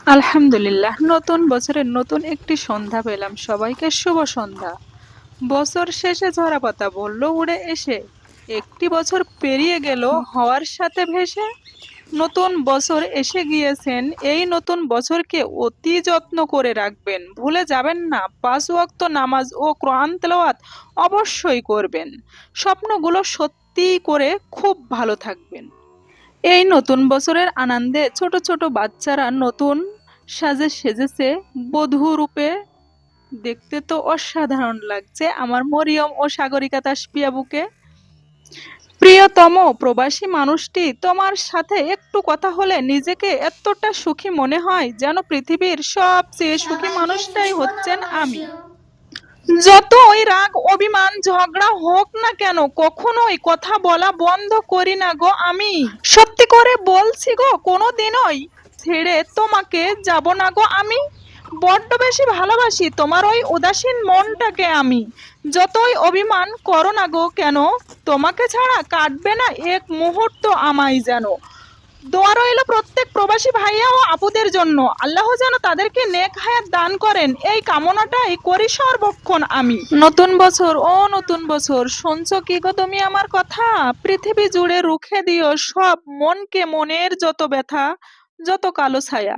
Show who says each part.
Speaker 1: আলহামদুলিল্লাহ, নতুন বছরের নতুন একটি সন্ধ্যা পেলাম। সবাইকে শুভ সন্ধ্যা। বছর শেষে ঝরা পাতা বলল উড়ে এসে, একটি বছর পেরিয়ে গেল হওয়ার সাথে ভেসে। নতুন বছর এসে গিয়েছেন, এই নতুন বছরকে অতি যত্ন করে রাখবেন। ভুলে যাবেন না, 5 ওয়াক্ত নামাজ ও কোরআন তেলাওয়াত অবশ্যই করবেন। স্বপ্নগুলো সত্যি করে খুব ভালো থাকবেন। এই নতুন বছরের আনন্দে ছোট ছোট বাচ্চারা নতুন সাজে সেজেছে বধূ রূপে। দেখতে তো অসাধারণ লাগছে আমার মরিয়ম ও সাগরিকা তাসপিয়া বুকে। প্রিয়তম প্রবাসী মানুষটি, তোমার সাথে একটু কথা হলে নিজেকে এতটা সুখী মনে হয় যেন পৃথিবীর সবচেয়ে সুখী
Speaker 2: সবাইকে
Speaker 1: মানুষটাই
Speaker 2: শুভ
Speaker 1: হচ্ছেন
Speaker 2: নববর্ষ।
Speaker 1: আমি। যতই রাগ অভিমান ঝগড়া হোক না কেন, কখনোই কথা বলা বন্ধ করি না গো আমি। সত্যি করে বলছি গো, কোনোদিনই ছেড়ে তোমাকে যাব না গো আমি। বড্ড বেশি ভালোবাসি তোমার ওই উদাসীন মনটাকে আমি। যতই অভিমান করো না গো কেন, তোমাকে ছাড়া কাটবে না এক মুহূর্ত আমায় যেন। দোয়া রইল প্রত্যেক প্রবাসী ভাইয়া ও আপুদের জন্য, আল্লাহ যেন তাদেরকে নেক হায়াত দান করেন, এই কামনাটাই করি সর্বক্ষণ আমি। নতুন বছর ও নতুন বছর, শুনছো কি গো তুমি আমার কথা? পৃথিবী জুড়ে রুখে দিও সব মনকে, মনের যত ব্যথা, যত কালো ছায়া।